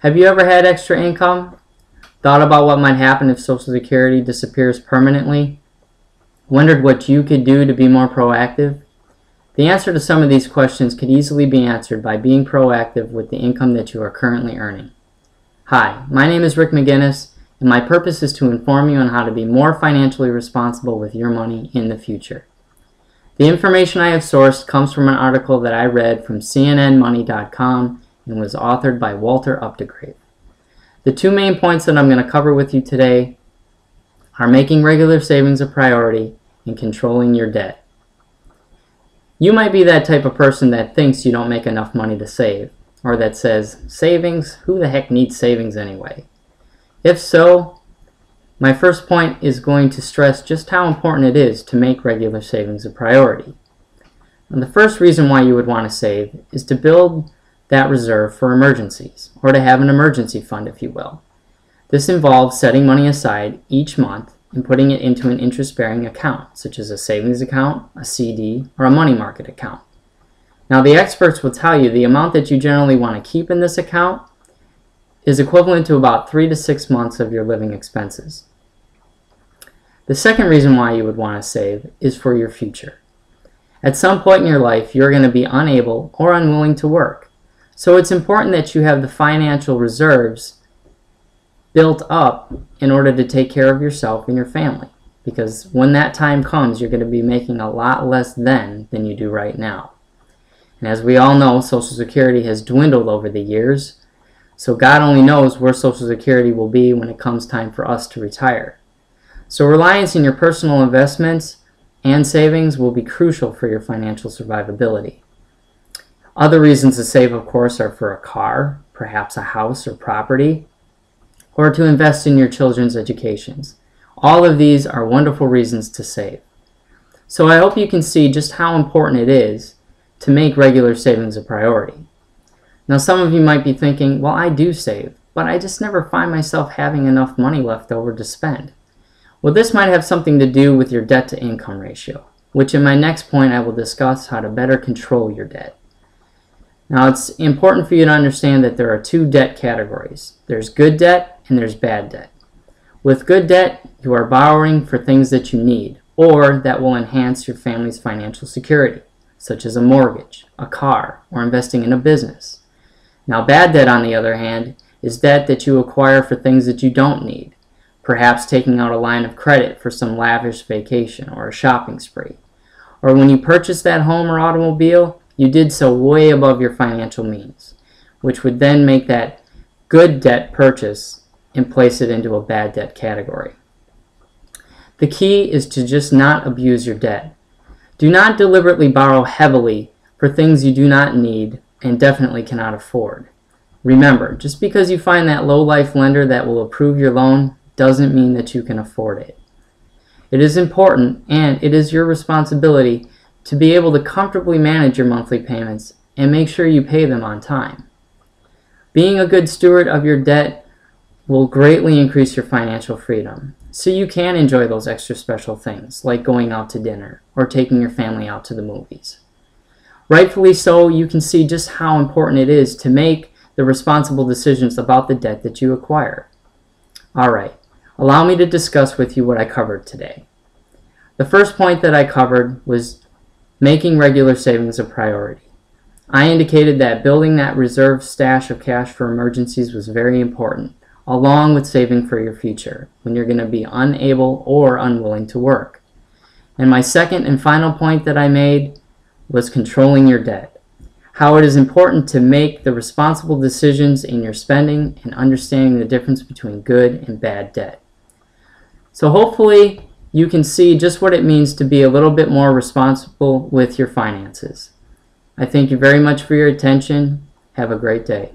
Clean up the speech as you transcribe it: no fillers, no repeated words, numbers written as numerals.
Have you ever had extra income? Thought about what might happen if Social Security disappears permanently? Wondered what you could do to be more proactive? The answer to some of these questions could easily be answered by being proactive with the income that you are currently earning. Hi, my name is Rick McGinnis, and my purpose is to inform you on how to be more financially responsible with your money in the future. The information I have sourced comes from an article that I read from cnnmoney.com and was authored by Walter Updegrave. The two main points that I'm going to cover with you today are making regular savings a priority and controlling your debt. You might be that type of person that thinks you don't make enough money to save, or that says, savings? Who the heck needs savings anyway? If so, my first point is going to stress just how important it is to make regular savings a priority. And the first reason why you would want to save is to build that reserve for emergencies, or to have an emergency fund, if you will. This involves setting money aside each month and putting it into an interest-bearing account, such as a savings account, a CD, or a money market account. Now, the experts will tell you the amount that you generally want to keep in this account is equivalent to about 3 to 6 months of your living expenses. The second reason why you would want to save is for your future. At some point in your life, you're going to be unable or unwilling to work. So it's important that you have the financial reserves built up in order to take care of yourself and your family. Because when that time comes, you're going to be making a lot less then than you do right now. And as we all know, Social Security has dwindled over the years. So God only knows where Social Security will be when it comes time for us to retire. So reliance on your personal investments and savings will be crucial for your financial survivability. Other reasons to save, of course, are for a car, perhaps a house or property, or to invest in your children's educations. All of these are wonderful reasons to save. So I hope you can see just how important it is to make regular savings a priority. Now, some of you might be thinking, well, I do save, but I just never find myself having enough money left over to spend. Well, this might have something to do with your debt-to-income ratio, which in my next point I will discuss how to better control your debt. Now, it's important for you to understand that there are two debt categories. There's good debt and there's bad debt. With good debt, you are borrowing for things that you need or that will enhance your family's financial security, such as a mortgage, a car, or investing in a business. Now, bad debt, on the other hand, is debt that you acquire for things that you don't need, perhaps taking out a line of credit for some lavish vacation or a shopping spree. Or when you purchase that home or automobile, you did so way above your financial means, which would then make that good debt purchase and place it into a bad debt category. The key is to just not abuse your debt. Do not deliberately borrow heavily for things you do not need and definitely cannot afford. Remember, just because you find that low-life lender that will approve your loan doesn't mean that you can afford it. It is important, and it is your responsibility to be able to comfortably manage your monthly payments and make sure you pay them on time. Being a good steward of your debt will greatly increase your financial freedom, so you can enjoy those extra special things like going out to dinner or taking your family out to the movies. Rightfully so, you can see just how important it is to make the responsible decisions about the debt that you acquire. Alright, allow me to discuss with you what I covered today. The first point that I covered was making regular savings a priority. I indicated that building that reserve stash of cash for emergencies was very important, along with saving for your future, when you're going to be unable or unwilling to work. And my second and final point that I made was controlling your debt. How it is important to make the responsible decisions in your spending and understanding the difference between good and bad debt. So hopefully you can see just what it means to be a little bit more responsible with your finances. I thank you very much for your attention. Have a great day.